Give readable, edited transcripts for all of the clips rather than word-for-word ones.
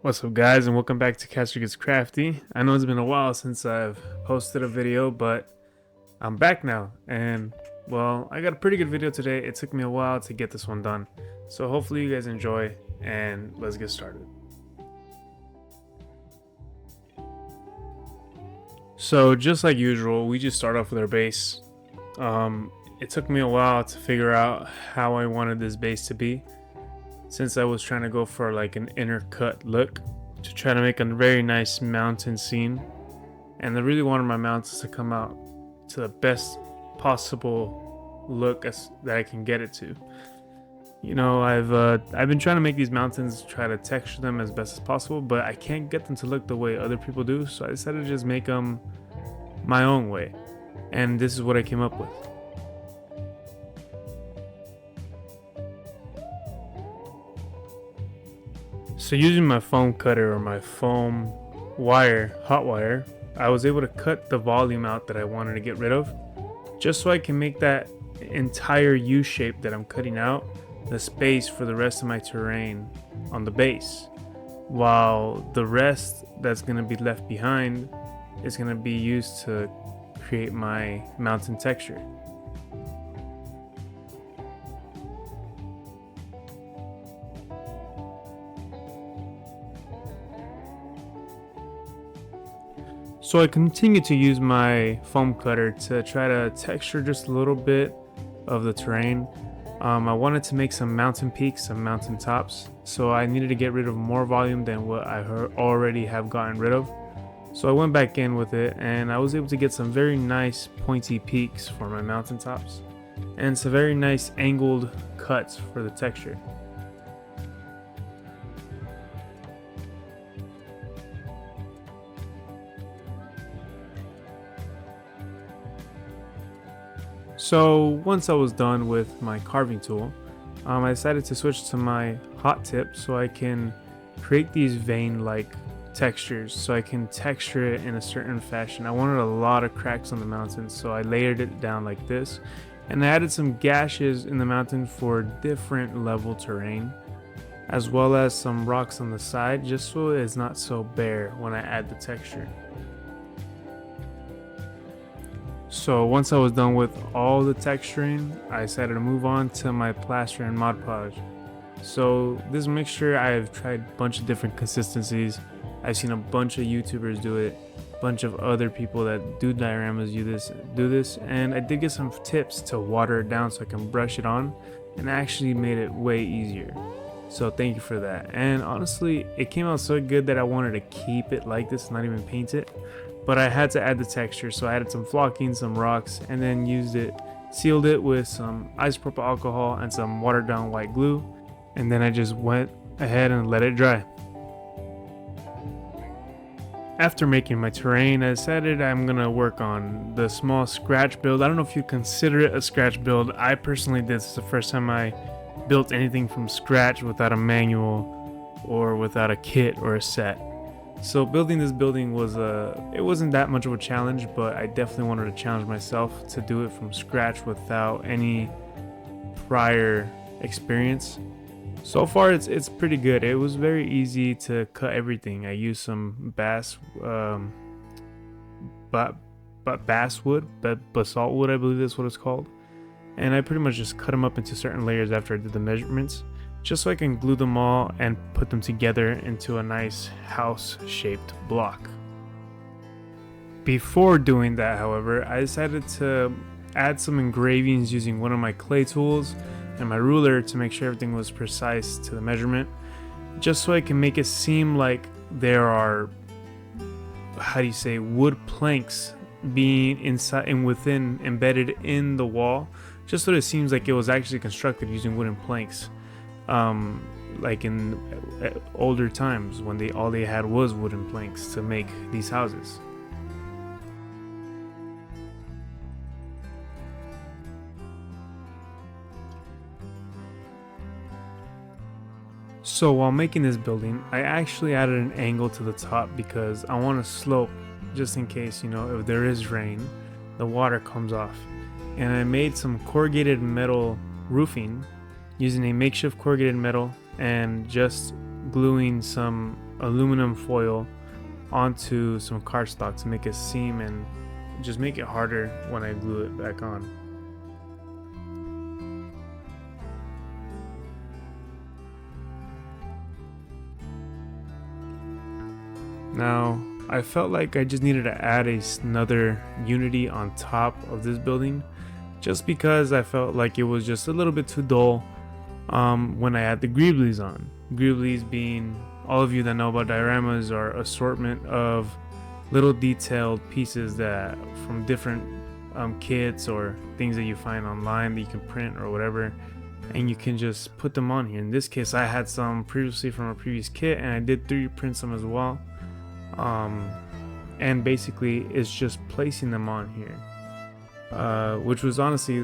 What's up, guys, and welcome back to Catcher Gets Crafty. I know it's been a while since I've posted a video, but I'm back now, and well, I got a pretty good video today. It took me a while to get this one done, so hopefully you guys enjoy, and let's get started. So just like usual, we just start off with our base. It took me a while to figure out how I wanted this base to be, since I was trying to go for like an inner cut look to try to make a very nice mountain scene. And I really wanted my mountains to come out to the best possible look that I can get it to. You know, I've been trying to make these mountains, try to texture them as best as possible, but I can't get them to look the way other people do, so I decided to just make them my own way. And this is what I came up with. So using my foam cutter or my foam wire, hot wire, I was able to cut the volume out that I wanted to get rid of, just so I can make that entire U shape that I'm cutting out the space for the rest of my terrain on the base, while the rest that's going to be left behind is going to be used to create my mountain texture. So I continue to use my foam cutter to try to texture just a little bit of the terrain. I wanted to make some mountain peaks, some mountain tops, so I needed to get rid of more volume than what I already have gotten rid of. So I went back in with it, and I was able to get some very nice pointy peaks for my mountain tops, and some very nice angled cuts for the texture. So once I was done with my carving tool, I decided to switch to my hot tip so I can create these vein-like textures, so I can texture it in a certain fashion. I wanted a lot of cracks on the mountain, so I layered it down like this, and I added some gashes in the mountain for different level terrain, as well as some rocks on the side, just so it's not so bare when I add the texture. So once I was done with all the texturing, I decided to move on to my plaster and Mod Podge. So this mixture, I've tried a bunch of different consistencies. I've seen a bunch of YouTubers do it, a bunch of other people that do dioramas do this, and I did get some tips to water it down so I can brush it on, and actually made it way easier. So thank you for that. And honestly, it came out so good that I wanted to keep it like this, not even paint it. But I had to add the texture, so I added some flocking, some rocks, and then sealed it with some isopropyl alcohol and some watered down white glue, and then I just went ahead and let it dry. After making my terrain, I decided I'm gonna work on the small scratch build. I don't know if you consider it a scratch build. I personally did. This is the first time I built anything from scratch without a manual or without a kit or a set. So building this building it wasn't that much of a challenge, but I definitely wanted to challenge myself to do it from scratch without any prior experience. So far it's pretty good. It was very easy to cut everything. I used some basswood, basalt wood, I believe that's what it's called. And I pretty much just cut them up into certain layers after I did the measurements, just so I can glue them all and put them together into a nice house-shaped block. Before doing that, however, I decided to add some engravings using one of my clay tools and my ruler to make sure everything was precise to the measurement, just so I can make it seem like there are, wood planks being inside and within, embedded in the wall, just so it seems like it was actually constructed using wooden planks. Like in older times when all they had was wooden planks to make these houses. So while making this building, I actually added an angle to the top because I want to slope just in case, if there is rain, the water comes off. And I made some corrugated metal roofing using a makeshift corrugated metal and just gluing some aluminum foil onto some cardstock to make it seam and just make it harder when I glue it back on. Now, I felt like I just needed to add another unity on top of this building, just because I felt like it was just a little bit too dull when I had the greeblies on. Greeblies being, all of you that know about dioramas, are assortment of little detailed pieces that from different kits or things that you find online that you can print or whatever, and you can just put them on here. In this case, I had some previously from a previous kit, and I did 3D print some as well. And basically it's just placing them on here, which was honestly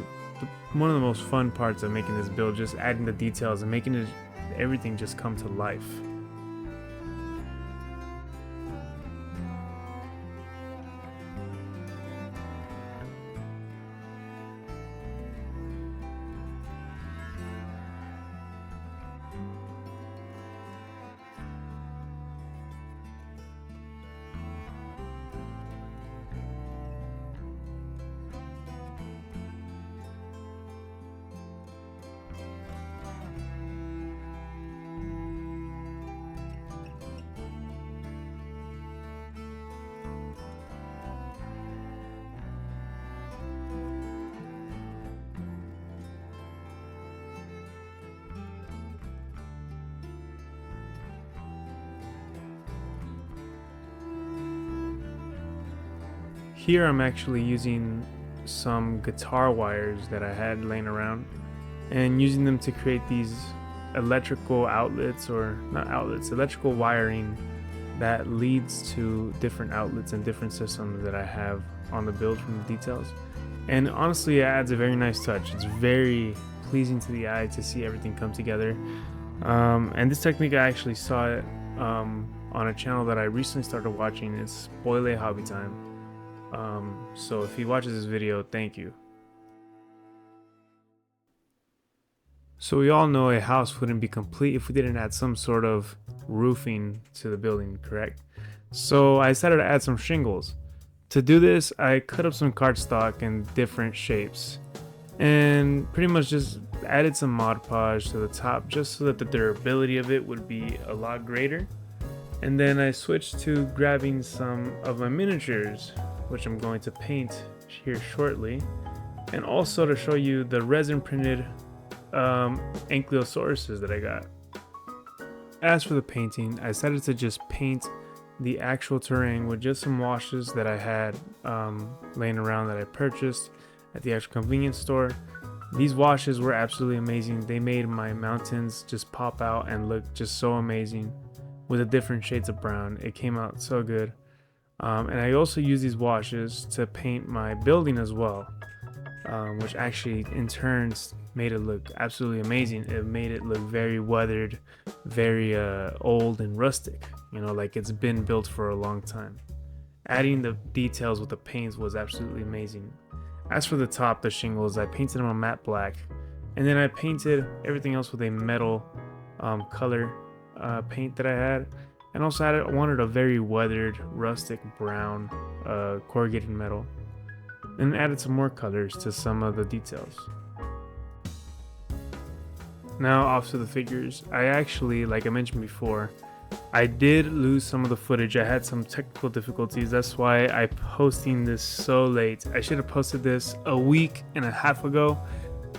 one of the most fun parts of making this build, just adding the details and making everything just come to life. Here I'm actually using some guitar wires that I had laying around and using them to create these electrical outlets, or not outlets, electrical wiring that leads to different outlets and different systems that I have on the build from the details. And honestly, it adds a very nice touch. It's very pleasing to the eye to see everything come together. And this technique, I actually saw it on a channel that I recently started watching. It's Boyle Hobby Time. So if he watches this video, thank you. So we all know a house wouldn't be complete if we didn't add some sort of roofing to the building, correct? So I decided to add some shingles. To do this, I cut up some cardstock in different shapes and pretty much just added some Mod Podge to the top just so that the durability of it would be a lot greater. And then I switched to grabbing some of my miniatures, which I'm going to paint here shortly, and also to show you the resin printed ankylosauruses that I got. As for the painting, I decided to just paint the actual terrain with just some washes that I had laying around that I purchased at the actual convenience store. These washes were absolutely amazing. They made my mountains just pop out and look just so amazing with the different shades of brown. It came out so good. And I also use these washes to paint my building as well, which actually in turns made it look absolutely amazing. It made it look very weathered, very old and rustic, you know, like it's been built for a long time. Adding the details with the paints was absolutely amazing. As for the top, the shingles, I painted them on matte black, and then I painted everything else with a metal color paint that I had. And also I wanted a very weathered, rustic brown corrugated metal. And added some more colors to some of the details. Now off to the figures. I actually, like I mentioned before, I did lose some of the footage. I had some technical difficulties. That's why I'm posting this so late. I should have posted this a week and a half ago,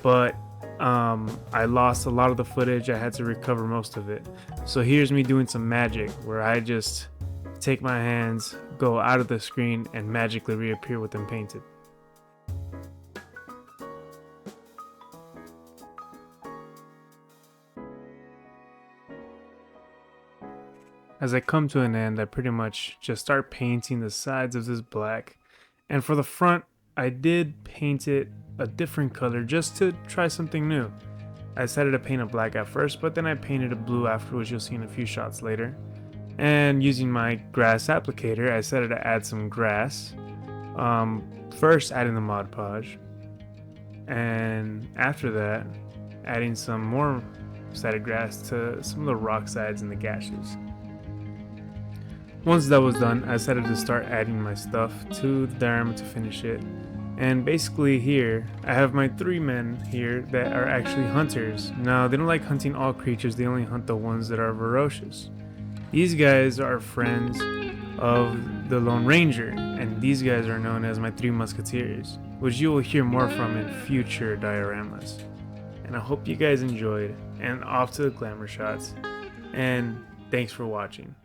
but I lost a lot of the footage. I had to recover most of it. So here's me doing some magic where I just take my hands, go out of the screen, and magically reappear with them painted. As I come to an end, I pretty much just start painting the sides of this black. And for the front, I did paint it a different color just to try something new. I decided to paint it black at first, but then I painted it blue afterwards, you'll see in a few shots later. And using my grass applicator, I decided to add some grass. First adding the Mod Podge, and after that adding some more sided grass to some of the rock sides and the gashes. Once that was done, I decided to start adding my stuff to the diorama to finish it. And basically here, I have my 3 men here that are actually hunters. Now, they don't like hunting all creatures, they only hunt the ones that are ferocious. These guys are friends of the Lone Ranger, and these guys are known as my 3 musketeers, which you will hear more from in future dioramas. And I hope you guys enjoyed, and off to the glamour shots, and thanks for watching.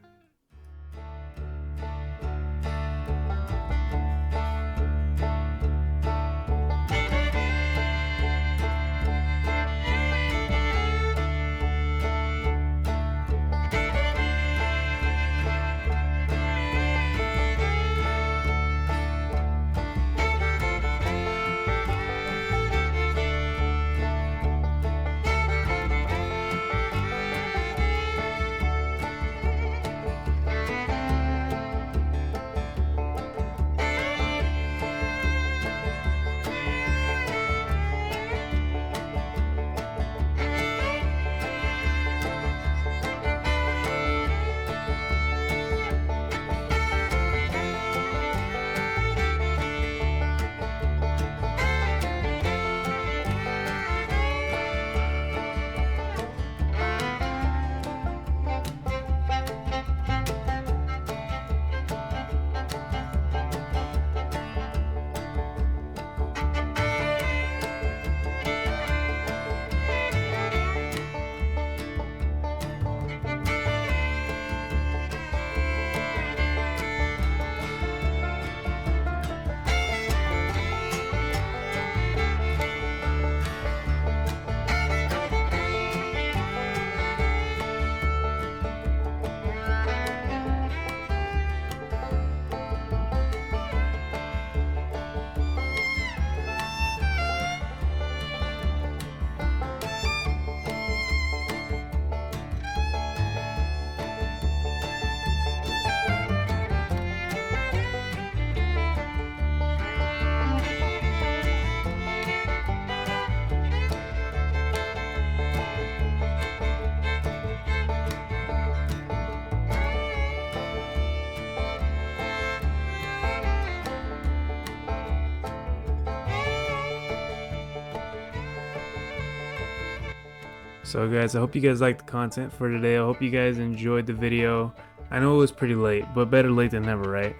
So guys, I hope you guys liked the content for today. I hope you guys enjoyed the video. I know it was pretty late, but better late than never, right?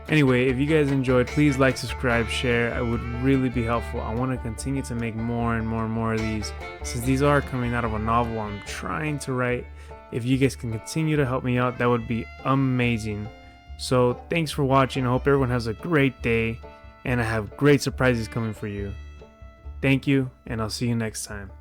Anyway, if you guys enjoyed, please like, subscribe, share. It would really be helpful. I want to continue to make more and more of these, since these are coming out of a novel I'm trying to write. If you guys can continue to help me out, that would be amazing. So thanks for watching. I hope everyone has a great day, and I have great surprises coming for you. Thank you, and I'll see you next time.